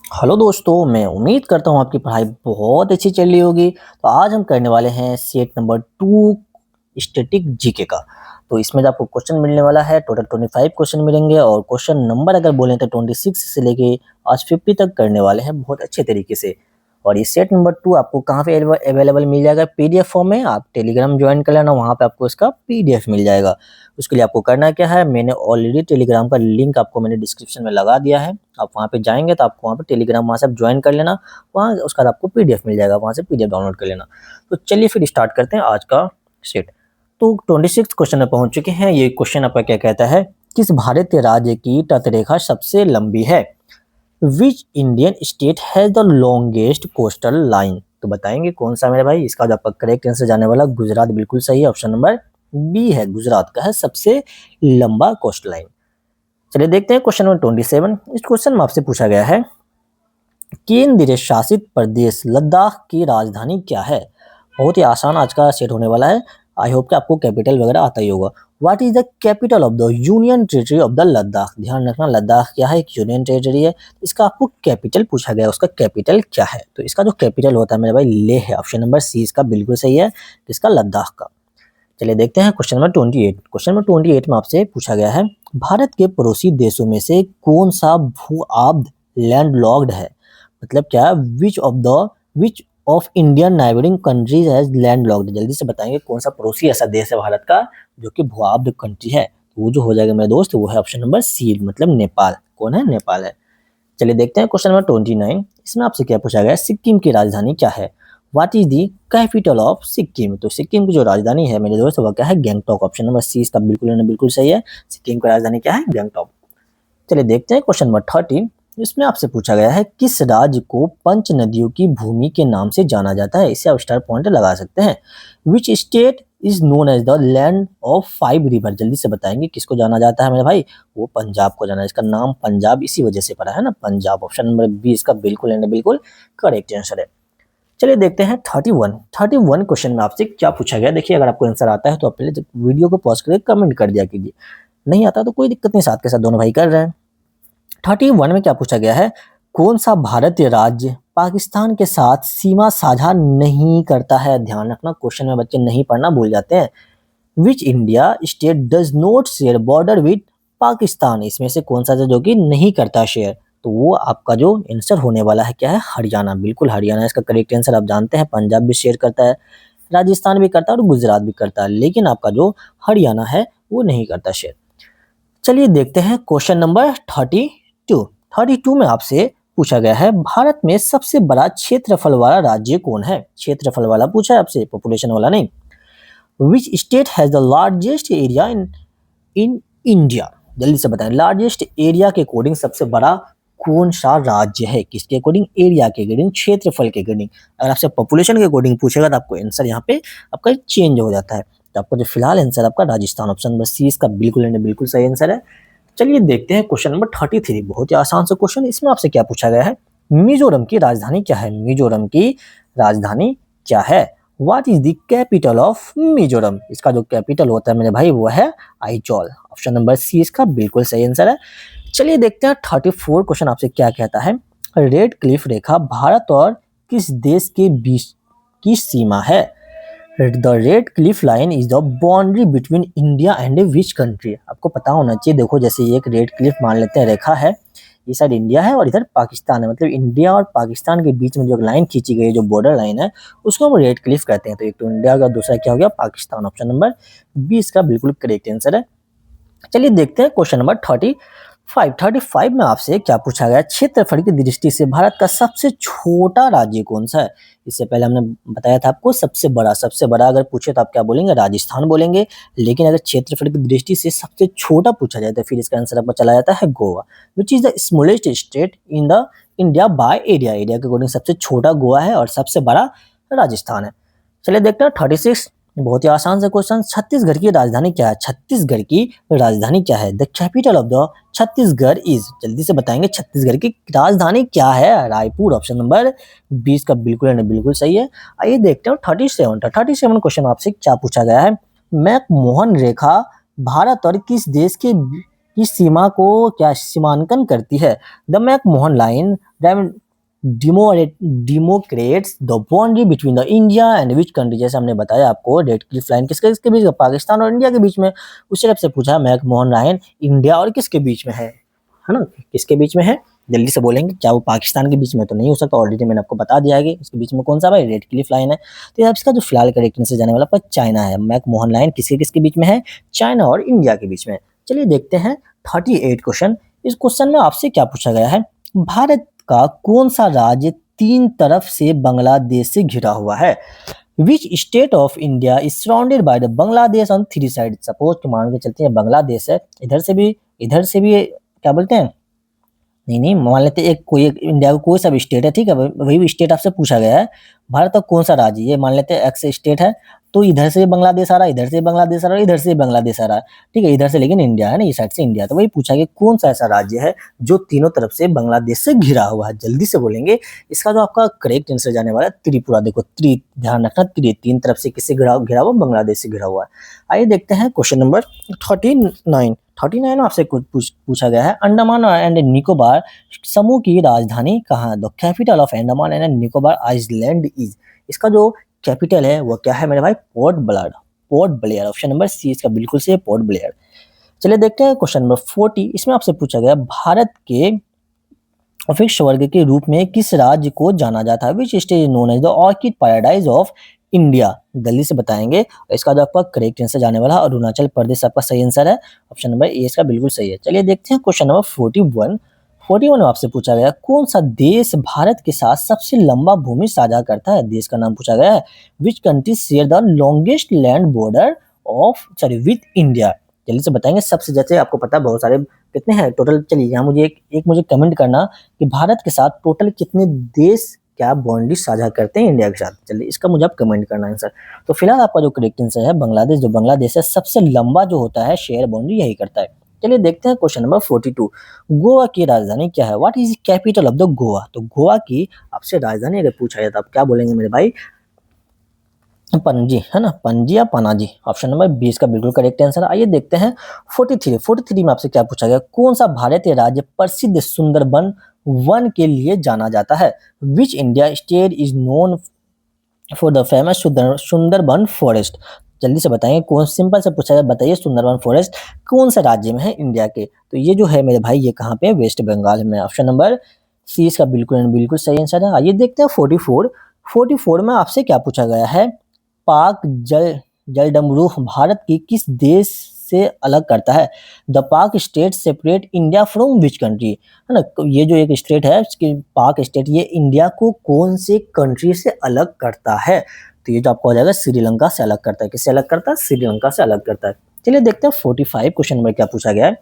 Hello दोस्तों, मैं उम्मीद करता हूँ आपकी पढ़ाई बहुत अच्छी चल रही होगी। तो आज हम करने वाले हैं सेट नंबर 2 स्टैटिक जीके का। तो इसमें जो आपको क्वेश्चन मिलने वाला है, टोटल 25 क्वेश्चन मिलेंगे और क्वेश्चन नंबर अगर बोलें तो 26 से लेके आज 50 तक करने वाले हैं बहुत अच्छे तरीके से। और ये सेट नंबर 2 आपको कहाँ पे अवेलेबल मिल जाएगा? पीडीएफ फॉर्म में। आप टेलीग्राम ज्वाइन कर लेना, वहाँ पे आपको इसका पीडीएफ मिल जाएगा। उसके लिए आपको करना क्या है, मैंने ऑलरेडी टेलीग्राम का लिंक आपको मैंने डिस्क्रिप्शन में लगा दिया है। आप वहाँ पे जाएँगे तो आपको वहाँ पे टेलीग्राम वहाँ से आप ज्वाइन कर लेना। वहाँ उसके बाद आपको पीडीएफ मिल जाएगा, वहाँ से पीडीएफ डाउनलोड कर लेना। तो चलिए फिर स्टार्ट करते हैं आज का सेट। तो 26 क्वेश्चन में पहुँच चुके हैं। ये क्वेश्चन आपका क्या कहता है, किस भारतीय राज्य की तटरेखा सबसे लंबी है? Which Indian state has the longest coastal line? तो बताएँगे कौन सा मेरे भाई? इसका जो आपका करेक्ट आंसर जाने वाला गुजरात बिल्कुल सही है। ऑप्शन नंबर बी है, गुजरात का है सबसे लंबा कोस्ट लाइन। चलिए देखते हैं क्वेश्चन नंबर 27। इस क्वेश्चन में आपसे पूछा गया है, केंद्र शासित प्रदेश लद्दाख की राजधानी क्या है? बहुत ही आसान आज का सेट होने वाला है। आई होप कि आपको कैपिटल वगैरह आता ही होगा। What is the capital of the union territory of the Ladakh? ध्यान रखना, लद्दाख क्या है? एक यूनियन टेरिटरी है। इसका आपको कैपिटल पूछा गया है, उसका कैपिटल क्या है? तो इसका जो कैपिटल होता है मेरे भाई, लेह है। ऑप्शन नंबर सी इसका बिल्कुल सही है, इसका लद्दाख का। चलिए देखते हैं क्वेश्चन नंबर 28। क्वेश्चन नंबर 28 में आपसे पूछा गया है, भारत के पड़ोसी देशों में से कौन सा भू-आब्द लैंडलॉक्ड है? मतलब क्या, which of Indian neighbouring countries has landlocked? जल्दी से बताएंगे कौन सा पड़ोसी ऐसा देश है भारत का जो कि भू-आब्द कंट्री है? तो वो जो हो जाएगा मेरे दोस्त, वो है ऑप्शन नंबर सी, मतलब नेपाल। कौन है? नेपाल है। चलिए देखते हैं क्वेश्चन नंबर 29। इसमें आपसे क्या पूछा गया है, सिक्किम की राजधानी क्या है? What is the capital of Sikkim? तो सिक्किम की जो राजधानी है मेरे दोस्त, वो क्या है? गैंगटॉक। ऑप्शन नंबर सी इसका बिल्कुल सही है। सिक्किम की राजधानी क्या है? गैंगटॉक। चलिए देखते हैं क्वेश्चन नंबर 30। इसमें आपसे पूछा गया है, किस राज्य को पंच नदियों की भूमि के नाम से जाना जाता है? इसे आप स्टार पॉइंट लगा सकते हैं। Which state is known as the land of 5 river? जल्दी से बताएंगे किसको जाना जाता है मेरे भाई? वो पंजाब को जाना है। इसका नाम पंजाब इसी वजह से पड़ा है ना, पंजाब। ऑप्शन नंबर बी इसका बिल्कुल एंड बिल्कुल करेक्ट आंसर है। चलिए देखते हैं 31 क्वेश्चन में आपसे क्या पूछा गया। देखिए, अगर आपको आंसर आता है तो आप पहले वीडियो को पॉज करके कमेंट कर दिया कीजिए। नहीं आता तो कोई दिक्कत नहीं, साथ के साथ दोनों भाई कर रहे हैं। 31 में क्या पूछा गया है, कौन सा भारतीय राज्य पाकिस्तान के साथ सीमा साझा नहीं करता है? ध्यान रखना, क्वेश्चन में बच्चे नहीं पढ़ना भूल जाते हैं। Which India state does not share border with Pakistan? इसमें से कौन सा जो कि नहीं करता शेयर? तो वो आपका जो आंसर होने वाला है क्या है? हरियाणा। बिल्कुल हरियाणा इसका करेक्ट आंसर। आप जानते हैं पंजाब भी शेयर करता है, राजस्थान भी करता है और गुजरात भी करता है, लेकिन आपका जो हरियाणा है वो नहीं करता शेयर। चलिए देखते हैं क्वेश्चन नंबर 32। 32 में आपसे पूछा गया है, भारत में सबसे बड़ा क्षेत्रफल वाला राज्य कौन है? क्षेत्रफल वाला पूछा है आपसे, पॉपुलेशन वाला नहीं। Which state has the largest area in India? जल्दी से बताएं, लार्जेस्ट एरिया के अकॉर्डिंग सबसे बड़ा कौन सा राज्य है? किसके अकॉर्डिंग? एरिया के अकॉर्डिंग, क्षेत्रफल के अकॉर्डिंग। अगर आपसे पॉपुलेशन के अकॉर्डिंग पूछेगा तो आपको आंसर यहाँ पे आपका चेंज हो जाता है। तो आपका जो फिलहाल आंसर आपका राजस्थान, ऑप्शन नंबर सी इसका बिल्कुल एंड बिल्कुल सही आंसर है। चलिए देखते हैं क्वेश्चन नंबर 33। बहुत ही आसान सा क्वेश्चन। इसमें आपसे क्या पूछा गया है, मिजोरम की राजधानी क्या है? मिजोरम की राजधानी क्या है? What is the capital of Mizoram? इसका जो कैपिटल होता है मेरे भाई वो है आइजॉल। ऑप्शन नंबर सी इसका बिल्कुल सही आंसर है। चलिए देखते हैं 34 क्वेश्चन आपसे क्या कहता है, रेड क्लिफ रेखा भारत और किस देश के बीच की सीमा है? The red Cliff line is the boundary between India and which country? आपको पता होना चाहिए। देखो, जैसे ये एक रेड क्लिफ मान लेते हैं, रेखा है, ये साइड इंडिया है और इधर पाकिस्तान है। मतलब इंडिया और पाकिस्तान के बीच में जो लाइन खींची गई है, जो बॉर्डर लाइन है, उसको हम रेड क्लिफ कहते हैं। तो एक तो इंडिया का, दूसरा क्या हो गया? पाकिस्तान। ऑप्शन नंबर बी इसका बिल्कुल करेक्ट आंसर है। चलिए देखते हैं क्वेश्चन नंबर 35 में आपसे क्या पूछा गया, क्षेत्रफल की दृष्टि से भारत का सबसे छोटा राज्य कौन सा है? इससे पहले हमने बताया था आपको सबसे बड़ा अगर पूछे तो आप क्या बोलेंगे? राजस्थान बोलेंगे। लेकिन अगर क्षेत्रफल की दृष्टि से सबसे छोटा पूछा जाए तो फिर इसका आंसर आपका चला जाता है Goa. Which is the smallest state in the India by area? Area के अकॉर्डिंग सबसे छोटा गोवा है और सबसे बड़ा राजस्थान है। चलिए देखते हैं 36। बहुत ही आसान सा क्वेश्चन, छत्तीसगढ़ की राजधानी क्या है? छत्तीसगढ़ की राजधानी क्या है? The capital of the Chhattisgarh is? जल्दी से बताएंगे छत्तीसगढ़ की राजधानी क्या है? रायपुर। ऑप्शन नंबर 20 का बिल्कुल एंड बिल्कुल सही है। आइए देखते हैं 37 क्वेश्चन आपसे क्या पूछा गया है, मैकमोहन रेखा भारत और किस देश की सीमा को क्या सीमांकन करती है? The McMahon line demarcates the boundary between the India and which country, जैसे हमने बताया आपको रेड क्लिफ लाइन किसके किसके बीच में, पाकिस्तान और इंडिया के बीच में। उसी टाइप से पूछा मैकमोहन लाइन इंडिया और किसके बीच में है ना, किसके बीच में है, जल्दी से बोलेंगे। क्या वो पाकिस्तान के बीच में तो नहीं हो सकता, ऑलरेडी मैंने आपको बता दिया है कि इसके बीच में कौन सा भाई, रेड क्लिफ लाइन है। तो यहाँ इसका जो फिलहाल करेक्ट आंसर जाने वाला पर चाइना है। मैकमोहन लाइन किसके किसके बीच में है, चाइना और इंडिया के बीच में। चलिए देखते हैं 38 क्वेश्चन। इस क्वेश्चन में आपसे क्या पूछा गया है, भारत का कौन सा राज्य तीन तरफ से बांग्लादेश से घिरा हुआ है। Which state of India is surrounded by the Bangladesh on three side. Suppose तो मान के चलते हैं बांग्लादेश है, इधर से भी क्या बोलते हैं, नहीं मान लेते एक कोई एक इंडिया का कोई सा भी स्टेट है, ठीक है, वही स्टेट आपसे पूछा गया है। भारत का कौन सा राज्य, ये मान लेते हैं एक्स स्टेट है, तो इधर से बांग्लादेश आ रहा है, इधर से बांग्लादेश आ रहा है, इधर से बांग्लादेश आ रहा है, ठीक है, इधर से लेकिन इंडिया है ना, ये साइड से इंडिया। तो वही पूछा गया कौन सा ऐसा राज्य है जो तीनों तरफ से बांग्लादेश से घिरा हुआ है। जल्दी से बोलेंगे। इसका जो आपका करेक्ट आंसर जाने वाला है त्रिपुरा। देखो ध्यान रखना, तीन तरफ से किससे घिरा हुआ, बांग्लादेश से घिरा हुआ है। आइए देखते हैं क्वेश्चन नंबर 39 में आपसे कुछ पूछा गया है, अंडमान एंड निकोबार समूह की राजधानी कहाँ है। The capital of Andaman and Nicobar island is. इसका जो कैपिटल है वो क्या है मेरे भाई, Port Blair. Option number C इसका बिल्कुल से पोर्ट ब्लेयर। चलिए देखते हैं क्वेश्चन नंबर 40। इसमें आपसे पूछा गया भारत के अफिक्स वर्ग के रूप में किस राज्य को जाना जाता है। Which state is known as the orchid paradise of India. जल्दी से बताएंगे। इसका जो आपका करेक्ट आंसर जाने वाला है अरुणाचल प्रदेश आपका सही आंसर है। ऑप्शन नंबर ए इसका बिल्कुल सही है। चलिए देखते हैं क्वेश्चन नंबर 41 में आपसे पूछा गया कौन सा देश भारत के साथ सबसे लंबा भूमि साझा करता है। देश का नाम पूछा गया है। Which country share the longest land border with India. जल्दी से बताएंगे। सबसे जैसे आपको पता है बहुत सारे कितने हैं टोटल। चलिए यहाँ मुझे एक मुझे कमेंट करना कि भारत के साथ टोटल कितने देश क्या बाउंड्री साझा करते हैं इंडिया के साथ। चलिए इसका मुझे आप कमेंट करना आंसर। तो फिलहाल आपका जो करेक्ट आंसर है बांग्लादेश। जो बांग्लादेश है सबसे लंबा जो होता है शेयर बाउंड्री यही करता है। चलिए देखते हैं क्वेश्चन नंबर 42। गोवा की राजधानी क्या है। What is the capital of the Goa. तो गोवा की आपसे राजधानी अगर पूछा जाए तो आप क्या बोलेंगे मेरे भाई, पणजी है ना, पणजी या पनाजी। ऑप्शन नंबर 20 का बिल्कुल करेक्ट आंसर। आइए देखते हैं 43 में आपसे क्या पूछा गया कौन सा भारतीय राज्य प्रसिद्ध सुंदरबन वन के लिए जाना जाता है। Which India state is known for the famous Sundarban forest. जल्दी से बताएंगे कौन, सिंपल से पूछा गया बताइए सुंदरबन फॉरेस्ट कौन से राज्य में है इंडिया के। तो ये जो है मेरे भाई ये कहाँ पे, वेस्ट बंगाल में। ऑप्शन नंबर सी इसका बिल्कुल सही आंसर है। आइए देखते हैं 44 में आपसे क्या पूछा गया है, पाक जलडमरू भारत की किस देश से अलग करता है। द पाक state separate India from which country, है ना। ये जो एक स्टेट है इसकी पाक स्टेट, ये इंडिया को कौन से कंट्री से अलग करता है। तो ये जो आपको हो जाएगा श्रीलंका से अलग करता है। किससे अलग करता है, श्रीलंका से अलग करता है। चलिए देखते हैं 45 क्वेश्चन नंबर क्या पूछा गया है,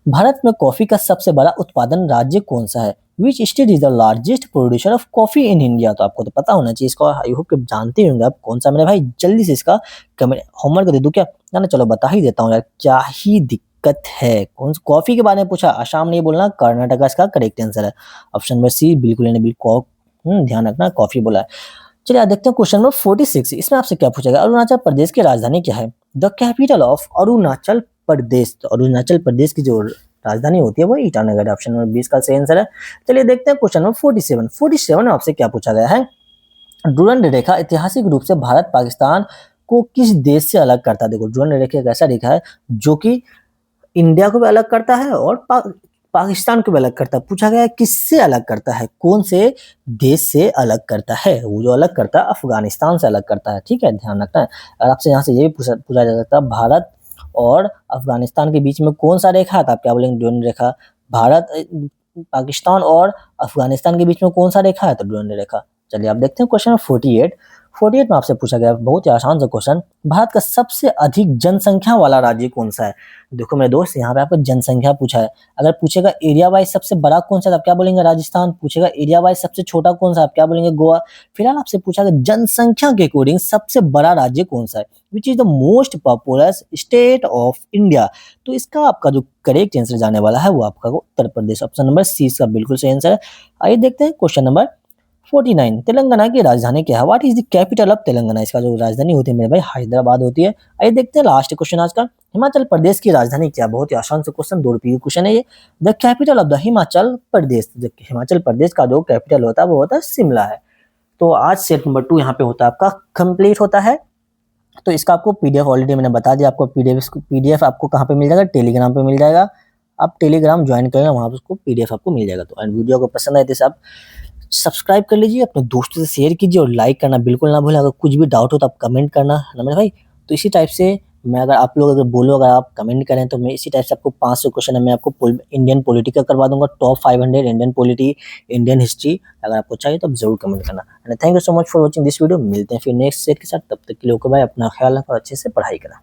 भारत में कॉफी का सबसे बड़ा उत्पादन राज्य कौन सा है। Which state is the largest producer of coffee in India. तो आपको तो पता होना चाहिए इसको, आई होप कि जानते होंगे आप कौन सा मेरे भाई। जल्दी से इसका कमेंट होमवर्क दे दूं क्या, ना चलो बता ही देता हूँ यार, क्या ही दिक्कत है। कौन सा कॉफी के बारे में पूछा, आसाम नहीं बोलना, कर्नाटका इसका करेक्ट आंसर है। ऑप्शन नंबर सी बिल्कुल ध्यान रखना कॉफी बोला है। चलिए आज देखते हैं क्वेश्चन नंबर 46। इसमें आपसे क्या पूछा गया, अरुणाचल प्रदेश की राजधानी क्या है। The capital of Arunachal Pradesh. तो अरुणाचल प्रदेश की जो राजधानी होती है वो ईटानगर है। ऑप्शन नंबर 20 का सही आंसर है। चलिए देखते हैं क्वेश्चन नंबर 47 में आपसे क्या पूछा गया है, डुरंड रेखा ऐतिहासिक रूप से भारत पाकिस्तान को किस देश से अलग करता है। देखो डुरंड रेखा एक ऐसा रेखा है जो कि इंडिया को भी अलग करता है और पाकिस्तान को भी अलग करता है। पूछा गया है किससे अलग करता है, कौन से देश से अलग करता है। वो जो अलग करता है अफगानिस्तान से अलग करता है। ठीक है, ध्यान रखना है। और आपसे यहाँ से ये भी पूछा जा सकता है भारत और अफगानिस्तान के बीच में कौन सा रेखा था। आप क्या बोलेंगे, डुरंड रेखा। भारत पाकिस्तान और अफगानिस्तान के बीच में कौन सा रेखा है, तो डुरंड रेखा। चलिए आप देखते हैं क्वेश्चन 48 में आपसे पूछा गया बहुत ही आसान सा क्वेश्चन, भारत का सबसे अधिक जनसंख्या वाला राज्य कौन सा है। देखो मेरे दोस्त यहाँ पे आपको जनसंख्या पूछा है। अगर पूछेगा एरिया वाइज सबसे बड़ा कौन सा, आप क्या बोलेंगे राजस्थान। पूछेगा एरिया वाइज सबसे छोटा कौन सा, आप क्या बोलेंगे गोवा। फिलहाल आपसे पूछा गया जनसंख्या के अकॉर्डिंग सबसे बड़ा राज्य कौन सा है, which is the most populous state of India. तो इसका आपका जो करेक्ट आंसर जाने वाला है वो आपका Uttar Pradesh. Option number C इसका बिल्कुल सही आंसर है। आइए देखते हैं क्वेश्चन नंबर 49 तेलंगाना की राजधानी क्या है? What is the capital of Telangana? इसका जो राजधानी होती है मेरे भाई हैदराबाद होती है। आइए देखते हैं लास्ट क्वेश्चन आज का। हिमाचल प्रदेश की राजधानी क्या है? बहुत ही आसान सा क्वेश्चन, 2 रुपये का क्वेश्चन है ये। The capital of the Himachal Pradesh, Himachal Pradesh का जो कैपिटल होता है वो होता है शिमला है। तो आज सेट नंबर 2 यहाँ पे होता है आपका कंप्लीट होता है। तो इसका आपको पीडीएफ ऑलरेडी मैंने बता दिया, आपको पीडीएफ आपको कहाँ पे मिल जाएगा? टेलीग्राम पे मिल जाएगा। आप टेलीग्राम ज्वाइन करें, वहाँ पे उसको पीडीएफ आपको मिल जाएगा। तो एंड वीडियो को पसंद आए तो आप सब्सक्राइब कर लीजिए, अपने दोस्तों से शेयर कीजिए और लाइक करना बिल्कुल ना भूलें। अगर कुछ भी डाउट हो तो आप कमेंट करना, है ना मेरे भाई? तो इसी टाइप से मैं अगर आप लोग अगर बोलो, अगर आप कमेंट करें तो मैं इसी टाइप से आपको 500 क्वेश्चन मैं आपको इंडियन पॉलिटी का करवा दूँगा, top 500 Indian polity, Indian history. अगर आपको चाहिए तो आप ज़रूर कमेंट करना। And thank you so much for watching this video. मिलते हैं फिर नेक्स्ट सेट के साथ, तब तक के लिए ओके बाय, अपना ख्याल रखो, अच्छे से पढ़ाई करें।